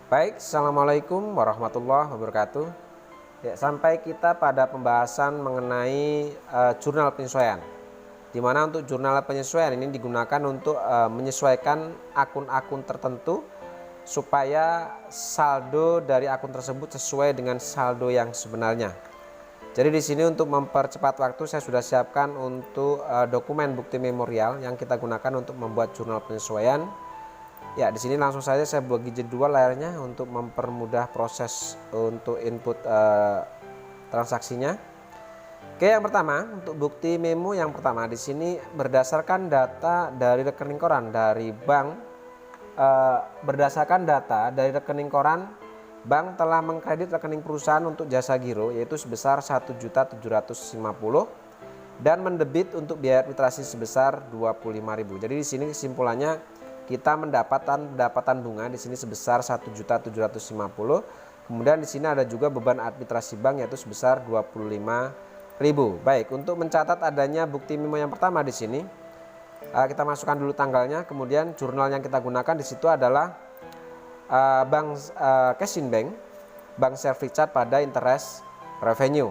Baik, Assalamualaikum warahmatullahi wabarakatuh. Ya, sampai kita pada pembahasan mengenai jurnal penyesuaian. Di mana untuk jurnal penyesuaian ini digunakan untuk menyesuaikan akun-akun tertentu supaya saldo dari akun tersebut sesuai dengan saldo yang sebenarnya. Jadi di sini untuk mempercepat waktu saya sudah siapkan untuk dokumen bukti memorial yang kita gunakan untuk membuat jurnal penyesuaian. Ya, di sini langsung saja saya bagi jadwal layarnya untuk mempermudah proses untuk input transaksinya. Oke, yang pertama untuk bukti memo yang pertama di sini berdasarkan data dari rekening koran dari bank, bank telah mengkredit rekening perusahaan untuk jasa giro yaitu sebesar 1.750.000 dan mendebit untuk biaya administrasi sebesar 25.000. Jadi di sini kesimpulannya kita pendapatan bunga di sini sebesar 1.750.000. Kemudian di sini ada juga beban administrasi bank yaitu sebesar 25.000. Baik, untuk mencatat adanya bukti memo yang pertama di sini kita masukkan dulu tanggalnya, kemudian jurnal yang kita gunakan di situ adalah bank Cashin Bank, bank service charge pada interest revenue.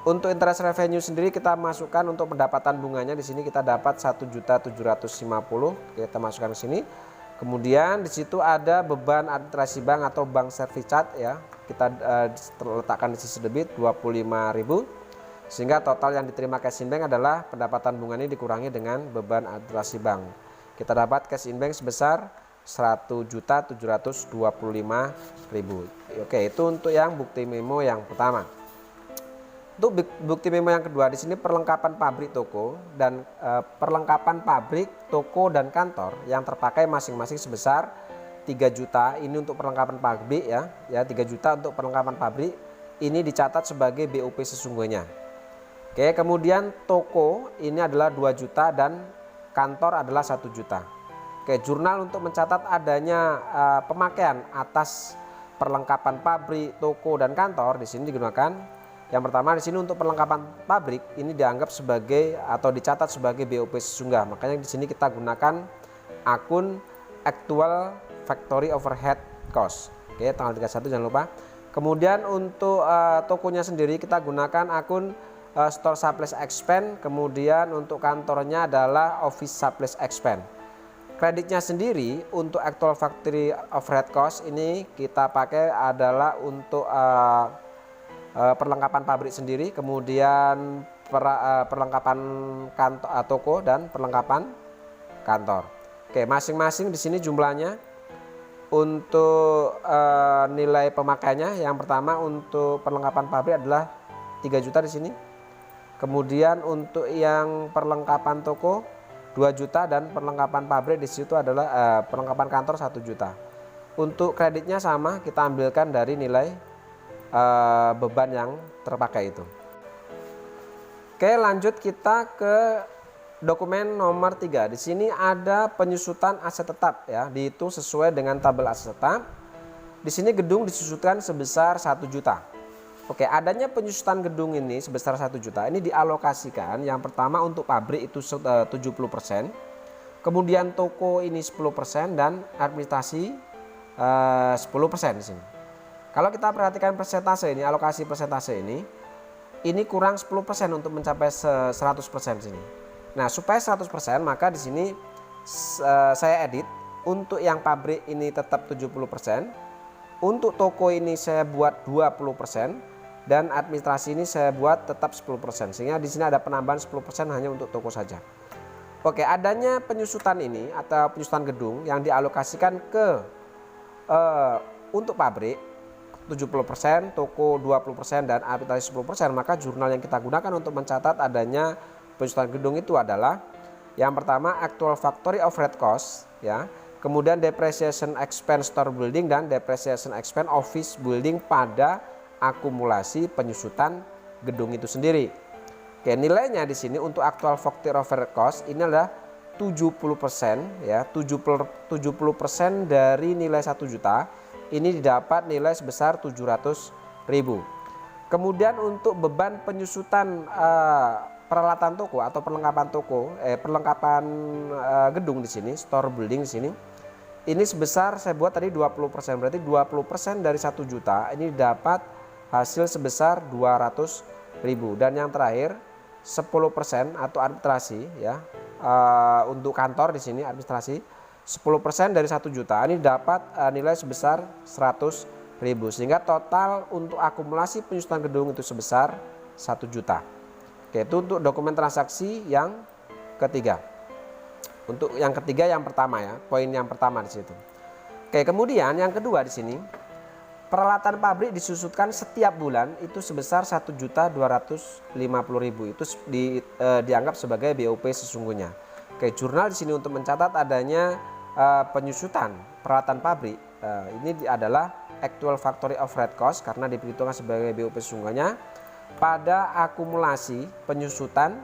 Untuk interest revenue sendiri kita masukkan untuk pendapatan bunganya di sini kita dapat 1.750.000, kita masukkan ke sini. Kemudian di situ ada beban administrasi bank atau bank service charge ya. Kita letakkan di sisi debit 25.000 sehingga total yang diterima cash in bank adalah pendapatan bunga ini dikurangi dengan beban administrasi bank. Kita dapat cash in bank sebesar 1.725.000. Oke, itu untuk yang bukti memo yang pertama. Untuk bukti memo yang kedua di sini perlengkapan pabrik toko dan perlengkapan pabrik toko dan kantor yang terpakai masing-masing sebesar 3 juta. Ini untuk perlengkapan pabrik ya 3 juta untuk perlengkapan pabrik ini dicatat sebagai BOP sesungguhnya. Oke, kemudian toko ini adalah 2 juta dan kantor adalah 1 juta. Oke, jurnal untuk mencatat adanya pemakaian atas perlengkapan pabrik, toko dan kantor di sini digunakan. Yang pertama di sini untuk perlengkapan pabrik ini dianggap sebagai atau dicatat sebagai BOP sesungguhnya. Makanya di sini kita gunakan akun actual factory overhead cost. Oke, tanggal 31 jangan lupa. Kemudian untuk tokonya sendiri kita gunakan akun store supplies expense. Kemudian untuk kantornya adalah office supplies expense. Kreditnya sendiri untuk actual factory overhead cost ini kita pakai adalah untuk perlengkapan pabrik sendiri, kemudian perlengkapan kantor, toko dan perlengkapan kantor. Oke, masing-masing di sini jumlahnya untuk nilai pemakaiannya. Yang pertama untuk perlengkapan pabrik adalah 3 juta di sini. Kemudian untuk yang perlengkapan toko 2 juta dan perlengkapan pabrik di situ adalah perlengkapan kantor 1 juta. Untuk kreditnya sama, kita ambilkan dari nilai beban yang terpakai itu. Oke, lanjut kita ke dokumen nomor 3. Di sini ada penyusutan aset tetap ya, dihitung sesuai dengan tabel aset tetap. Di sini gedung disusutkan sebesar 1 juta. Oke, adanya penyusutan gedung ini sebesar 1 juta ini dialokasikan yang pertama untuk pabrik itu 70%, kemudian toko ini 10% dan administrasi 10% di sini. Kalau kita perhatikan persentase ini, alokasi persentase ini kurang 10% untuk mencapai 100% sini. Nah, supaya 100% maka di sini saya edit untuk yang pabrik ini tetap 70%, untuk toko ini saya buat 20% dan administrasi ini saya buat tetap 10%. Sehingga di sini ada penambahan 10% hanya untuk toko saja. Oke, adanya penyusutan ini atau penyusutan gedung yang dialokasikan ke untuk pabrik 70%, toko 20% dan administrasi 10%, maka jurnal yang kita gunakan untuk mencatat adanya penyusutan gedung itu adalah yang pertama actual factory overhead cost ya, kemudian depreciation expense store building dan depreciation expense office building pada akumulasi penyusutan gedung itu sendiri. Oke, nilainya di sini untuk actual factory overhead cost ini adalah 70% ya, 70% dari nilai 1 juta. Ini didapat nilai sebesar 700.000. Kemudian untuk beban penyusutan peralatan toko atau perlengkapan toko, perlengkapan gedung di sini, store building di sini, ini sebesar saya buat tadi 20%, berarti 20% dari 1 juta ini dapat hasil sebesar 200.000. Dan yang terakhir 10% atau administrasi ya, untuk kantor di sini administrasi 10% dari 1 juta ini dapat nilai sebesar 100.000, sehingga total untuk akumulasi penyusutan gedung itu sebesar 1 juta. Oke, itu untuk dokumen transaksi yang ketiga. Untuk yang ketiga yang pertama ya, poin yang pertama di situ. Oke, kemudian yang kedua di sini, peralatan pabrik disusutkan setiap bulan itu sebesar 1.250.000, itu dianggap sebagai BOP sesungguhnya. Oke, jurnal di sini untuk mencatat adanya penyusutan peralatan pabrik, ini adalah actual factory overhead cost karena diperhitungkan sebagai BOP sesungguhnya pada akumulasi penyusutan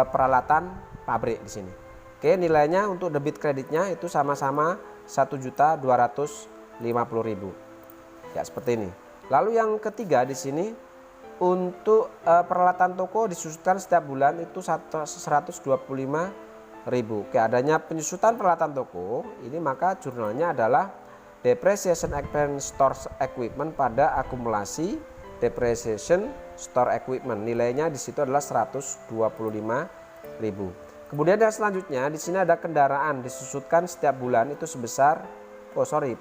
peralatan pabrik di sini. Oke, nilainya untuk debit kreditnya itu sama-sama 1.250.000. Ya, seperti ini. Lalu yang ketiga di sini untuk peralatan toko disusutkan setiap bulan itu 125.000. Oke, adanya penyusutan peralatan toko ini maka jurnalnya adalah depreciation expense store equipment pada akumulasi depreciation store equipment. Nilainya di situ adalah 125.000. Kemudian yang selanjutnya di sini ada kendaraan disusutkan setiap bulan itu sebesar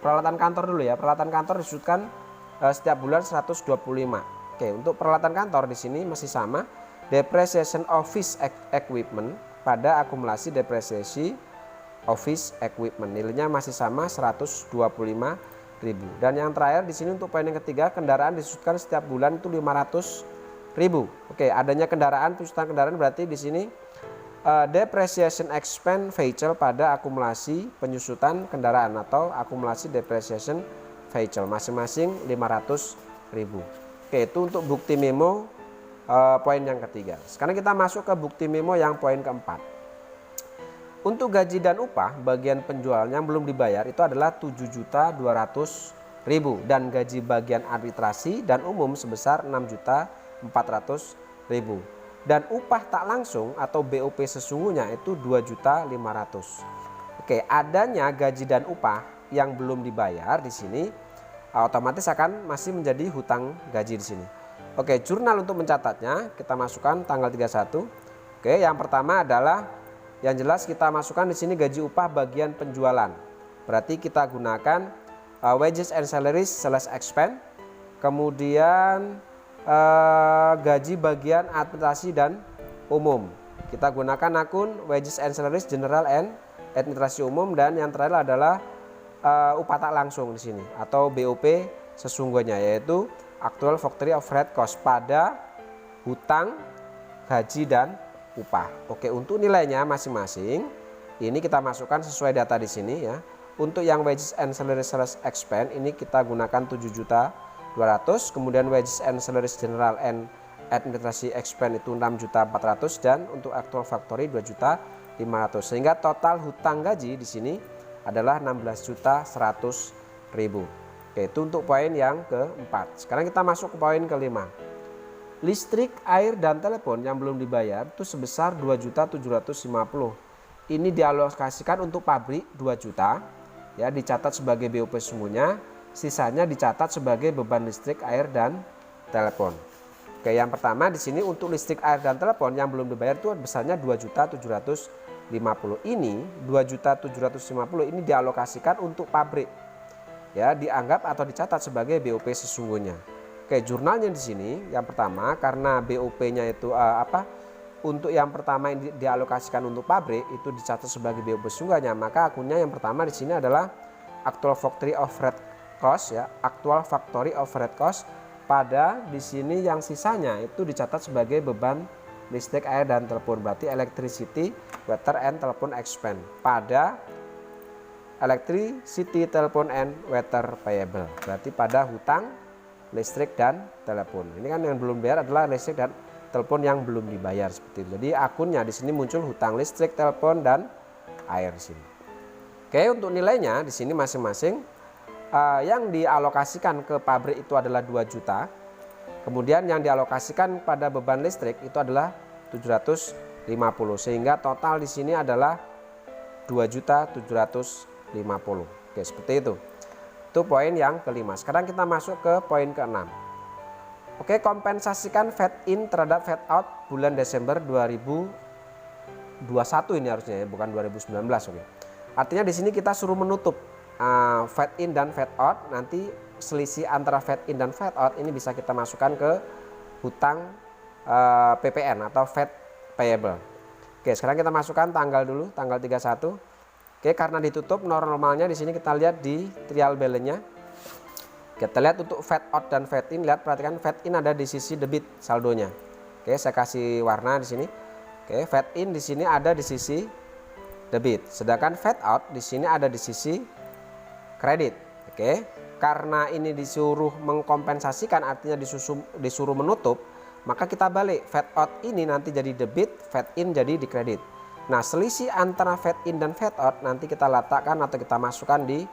peralatan kantor dulu ya. Peralatan kantor disusutkan setiap bulan 125. Oke, untuk peralatan kantor di sini masih sama. Depreciation office equipment pada akumulasi depresiasi office equipment. Nilainya masih sama 125.000. Dan yang terakhir di sini untuk poin yang ketiga, kendaraan disusutkan setiap bulan itu 500.000. Oke, adanya kendaraan, penyusutan kendaraan berarti di sini depreciation expense vehicle pada akumulasi penyusutan kendaraan atau akumulasi depreciation vehicle masing-masing 500.000. Oke, itu untuk bukti memo poin yang ketiga. Sekarang kita masuk ke bukti memo yang poin keempat. Untuk gaji dan upah bagian penjual yang belum dibayar itu adalah 7.200.000 dan gaji bagian arbitrasi dan umum sebesar 6.400.000. Dan upah tak langsung atau BOP sesungguhnya itu 2.500.000. Oke, adanya gaji dan upah yang belum dibayar di sini otomatis akan masih menjadi hutang gaji di sini. Oke, jurnal untuk mencatatnya kita masukkan tanggal 31. Oke, yang pertama adalah yang jelas kita masukkan di sini gaji upah bagian penjualan. Berarti kita gunakan wages and salaries / expense. Kemudian gaji bagian administrasi dan umum. Kita gunakan akun wages and salaries general and administrasi umum, dan yang terakhir adalah upah tak langsung di sini atau BOP sesungguhnya, yaitu actual factory overhead cost pada hutang, gaji dan upah. Oke, untuk nilainya masing-masing ini kita masukkan sesuai data di sini ya. Untuk yang wages and salaries / expense ini kita gunakan 7.200.000, kemudian wages and salaries general and administrasi expense itu 6.400.000 dan untuk actual factory 2.500.000, sehingga total hutang gaji di sini adalah 16.100.000. Oke, itu untuk poin yang keempat. Sekarang kita masuk ke poin kelima. Listrik, air dan telepon yang belum dibayar itu sebesar 2.750.000. Ini dialokasikan untuk pabrik 2 juta ya, dicatat sebagai BOP sesungguhnya. Sisanya dicatat sebagai beban listrik, air dan telepon. Oke, yang pertama di sini untuk listrik, air dan telepon yang belum dibayar itu besarnya 2.750.000. Ini 2.750.000 ini dialokasikan untuk pabrik. Ya, dianggap atau dicatat sebagai BOP sesungguhnya. Oke, jurnalnya di sini yang pertama karena BOP-nya itu untuk yang pertama yang dialokasikan untuk pabrik itu dicatat sebagai BOP sesungguhnya, maka akunnya yang pertama di sini adalah actual factory overhead cost ya, actual factory overhead cost pada di sini yang sisanya itu dicatat sebagai beban listrik, air dan telepon, berarti electricity, water and telephone expense pada electricity, telephone and water payable, berarti pada hutang listrik dan telepon. Ini kan yang belum dibayar adalah listrik dan telepon yang belum dibayar seperti itu. Jadi akunnya di sini muncul hutang listrik, telepon dan air di sini. Oke, untuk nilainya di sini masing-masing yang dialokasikan ke pabrik itu adalah 2 juta. Kemudian yang dialokasikan pada beban listrik itu adalah 750, sehingga total di sini adalah 2.700.000. Oke, seperti itu. Itu poin yang kelima. Sekarang kita masuk ke poin keenam. Oke, kompensasikan fade in terhadap fade out bulan Desember 2021 ini harusnya ya, bukan 2019. Oke. Artinya di sini kita suruh menutup fade in dan fade out. Nanti selisih antara fade in dan fade out ini bisa kita masukkan ke hutang PPN atau fade payable. Oke, sekarang kita masukkan tanggal dulu, tanggal 31. Oke, karena ditutup normalnya di sini kita lihat di trial balance-nya. Kita lihat untuk fade out dan fade in, lihat perhatikan fade in ada di sisi debit saldonya. Oke, saya kasih warna di sini. Oke, fade in di sini ada di sisi debit, sedangkan fade out di sini ada di sisi kredit. Oke, karena ini disuruh mengkompensasikan artinya disuruh menutup, maka kita balik, fade out ini nanti jadi debit, fade in jadi di kredit. Nah, selisih antara fade in dan fade out nanti kita letakkan atau kita masukkan di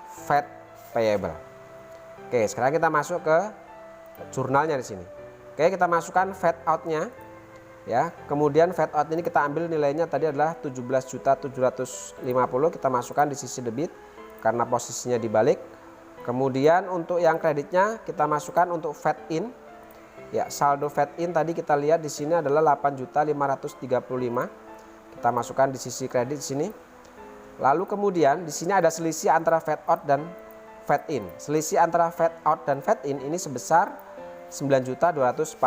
fade payable. Oke, sekarang kita masuk ke jurnalnya di sini. Oke, kita masukkan fade out-nya ya. Kemudian fade out ini kita ambil nilainya tadi adalah 17.750, kita masukkan di sisi debit karena posisinya dibalik. Kemudian untuk yang kreditnya kita masukkan untuk fade in. Ya, saldo fade in tadi kita lihat di sini adalah 8.535. Kita masukkan di sisi kredit di sini. Lalu kemudian di sini ada selisih antara fade out dan fade in. Selisih antara fade out dan fade in ini sebesar 9.240.000.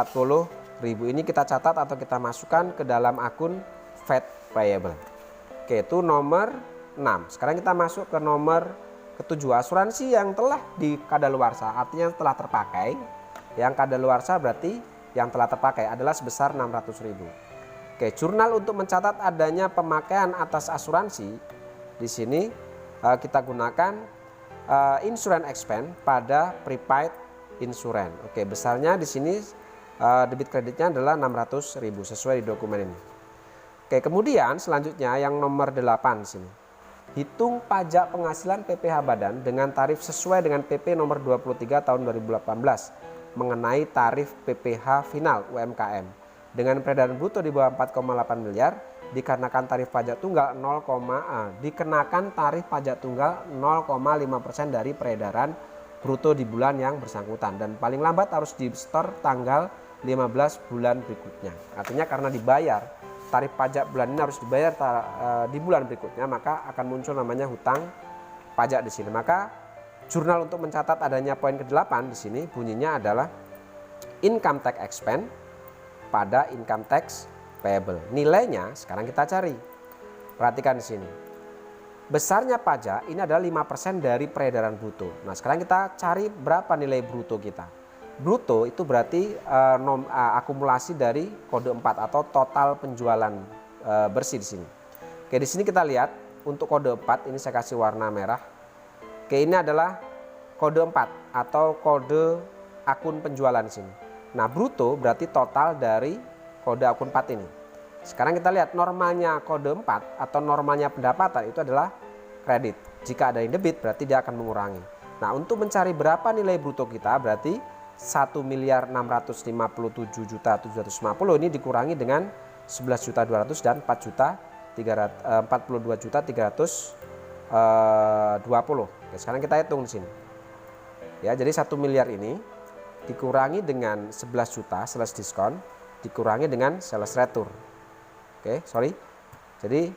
Ini kita catat atau kita masukkan ke dalam akun fade payable. Oke, itu nomor 6. Sekarang kita masuk ke nomor ke-7, asuransi yang telah dikadaluarsa, artinya telah terpakai. Yang kadaluarsa berarti yang telah terpakai adalah sebesar 600.000. Oke, jurnal untuk mencatat adanya pemakaian atas asuransi di sini kita gunakan insurance expense pada prepaid insurance. Oke, besarnya di sini debit kreditnya adalah 600.000 sesuai di dokumen ini. Oke, kemudian selanjutnya yang nomor 8 di sini. Hitung pajak penghasilan PPh Badan dengan tarif sesuai dengan PP nomor 23 tahun 2018 mengenai tarif PPh final UMKM. Dengan peredaran bruto di bawah 4,8 miliar dikenakan tarif pajak tunggal 0,5% dari peredaran bruto di bulan yang bersangkutan, dan paling lambat harus di store tanggal 15 bulan berikutnya. Artinya karena dibayar tarif pajak bulan ini harus dibayar di bulan berikutnya, maka akan muncul namanya hutang pajak di sini. Maka jurnal untuk mencatat adanya poin ke-8 di sini bunyinya adalah income tax expense pada income tax payable. Nilainya sekarang kita cari. Perhatikan di sini. Besarnya pajak ini adalah 5% dari peredaran bruto. Nah, sekarang kita cari berapa nilai bruto kita. Bruto itu berarti akumulasi dari kode 4 atau total penjualan bersih di sini. Oke, di sini kita lihat untuk kode 4 ini saya kasih warna merah. Oke, ini adalah kode 4 atau kode akun penjualan di sini. Nah, bruto berarti total dari kode akun 4 ini. Sekarang kita lihat normalnya kode 4 atau normalnya pendapatan itu adalah kredit. Jika ada yang debit berarti dia akan mengurangi. Nah, untuk mencari berapa nilai bruto kita berarti 1.657.750 ini dikurangi dengan 11.200 dan 42.320. Oke, sekarang kita hitung di sini. Ya, jadi 1 miliar ini dikurangi dengan 11 juta sales diskon dikurangi dengan sales retur. Oke, sorry. Jadi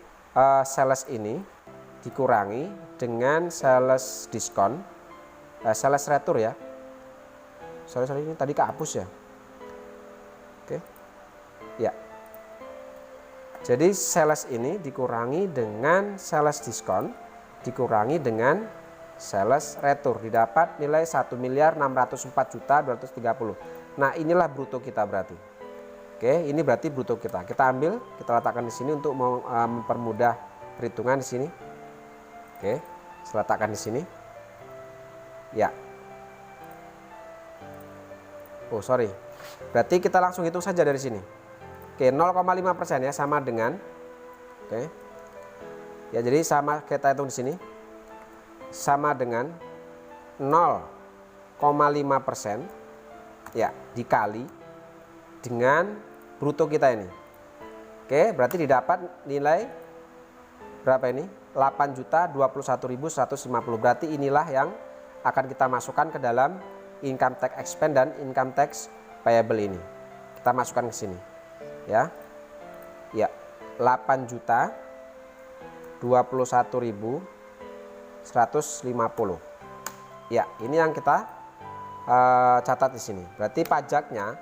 sales ini dikurangi dengan sales diskon, sales retur ya. Sorry ini tadi kehapus ya. Oke. Ya. Jadi sales ini dikurangi dengan sales diskon dikurangi dengan sales retur, didapat nilai 1.604.230. Nah, inilah bruto kita berarti. Oke, ini berarti bruto kita. Kita ambil, kita letakkan di sini untuk mempermudah perhitungan di sini. Oke, saya letakkan di sini. Ya. Oh, sorry. Berarti kita langsung hitung saja dari sini. Oke, 0,5% ya, sama dengan. Oke. Ya, jadi sama kita hitung di sini. Sama dengan 0,5% ya dikali dengan bruto kita ini. Oke, berarti didapat nilai berapa ini? 8.021.150. Berarti inilah yang akan kita masukkan ke dalam income tax expense dan income tax payable ini. Kita masukkan ke sini. Ya. Ya, 8.021.150. Ya, ini yang kita catat di sini. Berarti pajaknya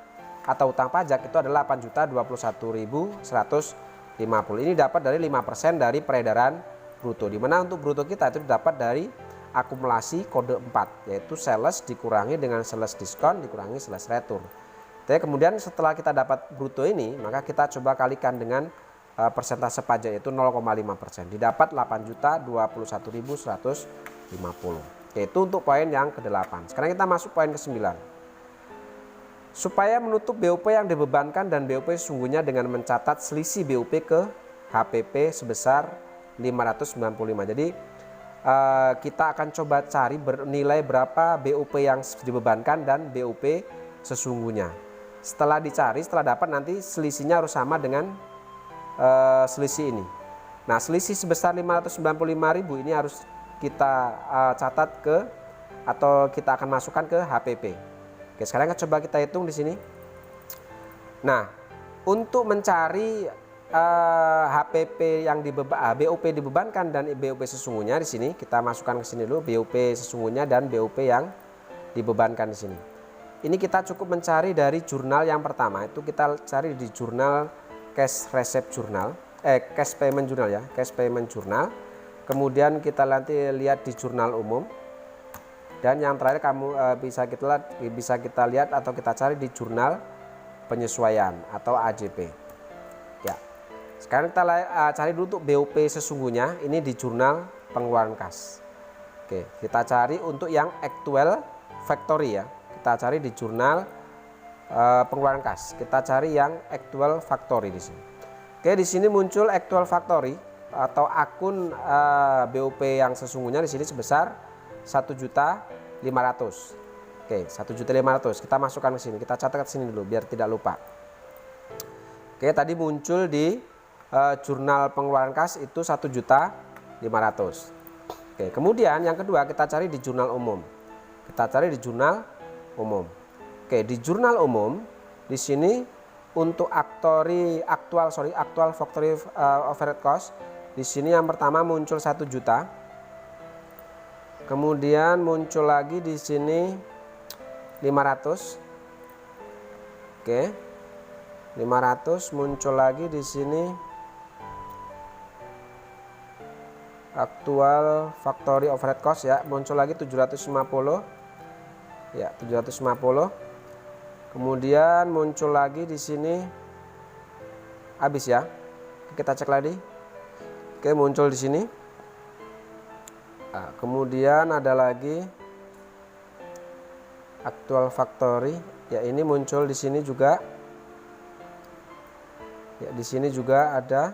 atau utang pajak itu adalah 8.021.150. Ini dapat dari 5% dari peredaran bruto. Dimana untuk bruto kita itu dapat dari akumulasi kode 4, yaitu sales dikurangi dengan sales diskon dikurangi sales return. Jadi kemudian setelah kita dapat bruto ini, maka kita coba kalikan dengan persentase pajak yaitu 0,5%. Didapat 8.021.150. Oke, itu untuk poin yang ke-8. Sekarang kita masuk poin ke-9. Supaya menutup BOP yang dibebankan dan BOP sesungguhnya dengan mencatat selisih BOP ke HPP sebesar 595. Jadi kita akan coba cari bernilai berapa BOP yang dibebankan dan BOP sesungguhnya. Setelah dicari, setelah dapat, nanti selisihnya harus sama dengan selisih ini. Nah, selisih sebesar 595.000 ini harus kita catat ke atau kita akan masukkan ke HPP. Oke, sekarang coba kita hitung di sini. Nah, untuk mencari HPP yang BOP dibebankan dan BOP sesungguhnya di sini kita masukkan ke sini dulu BOP sesungguhnya dan BOP yang dibebankan di sini. Ini kita cukup mencari dari jurnal yang pertama, itu kita cari di jurnal cash receipt journal, cash payment journal ya, cash payment journal. Kemudian kita nanti lihat di jurnal umum, dan yang terakhir bisa kita lihat atau kita cari di jurnal penyesuaian atau AJP. Ya, sekarang kita cari dulu untuk BOP sesungguhnya ini di jurnal pengeluaran kas. Oke, kita cari untuk yang actual factory ya. Kita cari di jurnal pengeluaran kas. Kita cari yang actual factory di sini. Oke, di sini muncul actual factory atau akun BOP yang sesungguhnya di sini sebesar 1.500.000. Oke, 1.500.000 kita masukkan ke sini. Kita catat ke sini dulu biar tidak lupa. Oke, tadi muncul di jurnal pengeluaran kas itu 1.500.000. Oke, kemudian yang kedua kita cari di jurnal umum. Kita cari di jurnal umum. Oke, di jurnal umum di sini untuk actual factory overhead cost. Di sini yang pertama muncul 1 juta. Kemudian muncul lagi di sini 500. Oke. 500 muncul lagi di sini actual factory overhead cost ya, muncul lagi 750. Ya, 750. Kemudian muncul lagi di sini habis ya. Kita cek lagi. Oke, muncul di sini. Nah, kemudian ada lagi actual factory. Ya, ini muncul di sini juga. Ya, di sini juga ada.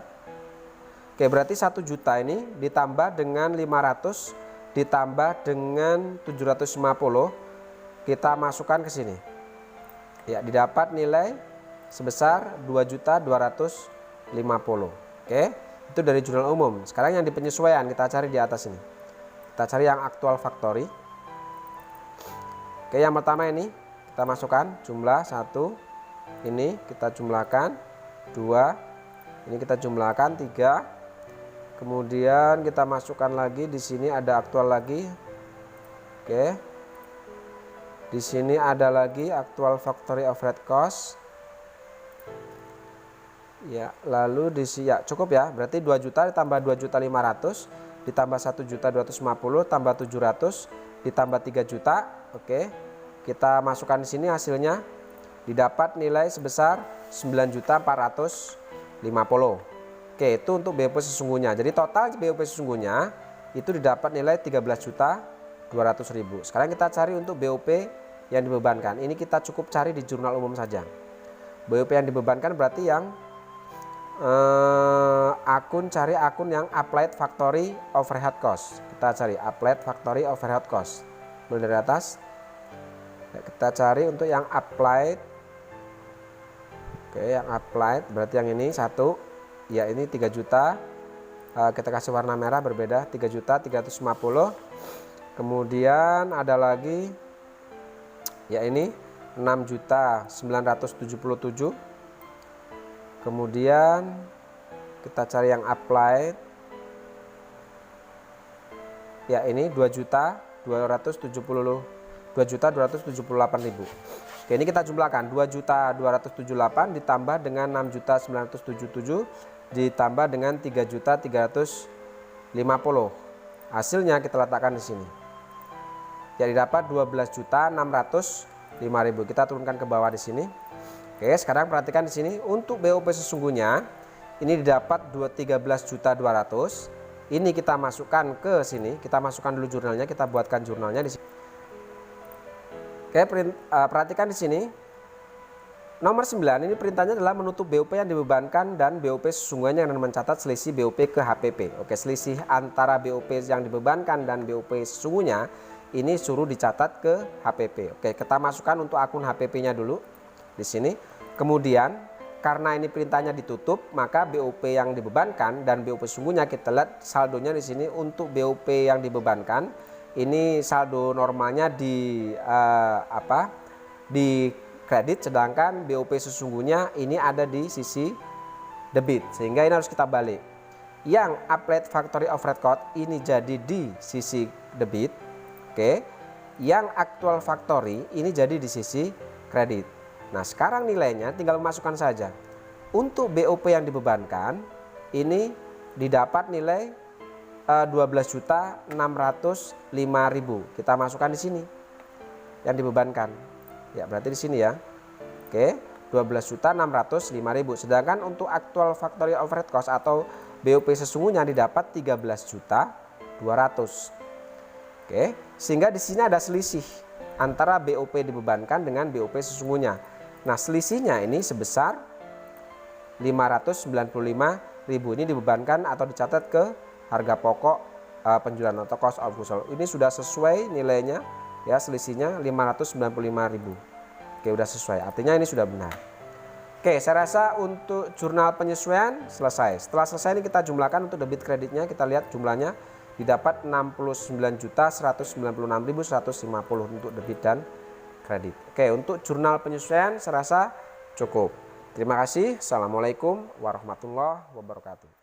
Oke, berarti 1 juta ini ditambah dengan 500 ditambah dengan 750 kita masukkan ke sini. Ya, didapat nilai sebesar 2.250.000. Oke. Itu dari jurnal umum. Sekarang yang di penyesuaian kita cari di atas ini. Kita cari yang actual factory. Oke, yang pertama ini kita masukkan jumlah 1. Ini kita jumlahkan 2. Ini kita jumlahkan 3. Kemudian kita masukkan lagi di sini ada aktual lagi. Oke. Di sini ada lagi actual factory overhead cost. Ya, lalu di sini ya cukup ya. Berarti 2 juta ditambah 2.500.000 ditambah 1.250.000 tambah 700 ditambah 3 juta. Oke. Kita masukkan di sini hasilnya didapat nilai sebesar 9.450.000. Oke, itu untuk BOP sesungguhnya. Jadi total BOP sesungguhnya itu didapat nilai 13.200.000. Sekarang kita cari untuk BOP yang dibebankan. Ini kita cukup cari di jurnal umum saja. BOP yang dibebankan berarti yang cari akun yang applied factory overhead cost. Kita cari applied factory overhead cost. Mulai dari atas. Ya, kita cari untuk yang applied. Oke, yang applied berarti yang ini 1. Ya, ini 3 juta. kita kasih warna merah berbeda 3.350.000. Kemudian ada lagi ya ini 6.977.000. Kemudian kita cari yang applied ya ini 2.278.000. Oke, ini kita jumlahkan 2.278 ditambah dengan 6.977 ditambah dengan 3.350. Hasilnya kita letakkan di sini. Jadi dapat 12.605.000. Kita turunkan ke bawah di sini. Oke, sekarang perhatikan di sini untuk BOP sesungguhnya ini didapat 13.200.000. Ini kita masukkan ke sini. Kita masukkan dulu jurnalnya, kita buatkan jurnalnya di sini. Oke, perhatikan di sini. Nomor 9 ini perintahnya adalah menutup BOP yang dibebankan dan BOP sesungguhnya yang mencatat selisih BOP ke HPP. Oke, selisih antara BOP yang dibebankan dan BOP sesungguhnya ini suruh dicatat ke HPP. Oke, kita masukkan untuk akun HPP-nya dulu di sini. Kemudian karena ini perintahnya ditutup, maka BOP yang dibebankan dan BOP sesungguhnya kita lihat saldonya di sini. Untuk BOP yang dibebankan ini saldo normalnya di di kredit, sedangkan BOP sesungguhnya ini ada di sisi debit, sehingga ini harus kita balik. Yang applied factory overhead cost ini jadi di sisi debit, oke. Yang actual factory ini jadi di sisi kredit. Nah, sekarang nilainya tinggal memasukkan saja. Untuk BOP yang dibebankan ini didapat nilai 12.605.000. Kita masukkan di sini yang dibebankan. Ya, berarti di sini ya. Oke, 12.605.000. Sedangkan untuk actual factory overhead cost atau BOP sesungguhnya didapat 13.200.000. Oke, sehingga di sini ada selisih antara BOP dibebankan dengan BOP sesungguhnya. Nah, selisihnya ini sebesar 595.000. Ini dibebankan atau dicatat ke harga pokok penjualan atau cost of goods sold. Ini sudah sesuai nilainya ya, selisihnya 595.000. Oke, udah sesuai. Artinya ini sudah benar. Oke, saya rasa untuk jurnal penyesuaian selesai. Setelah selesai ini kita jumlahkan untuk debit kreditnya, kita lihat jumlahnya didapat 69.196.150 untuk debit dan kredit. Oke, untuk jurnal penyesuaian saya rasa cukup. Terima kasih. Assalamualaikum warahmatullahi wabarakatuh.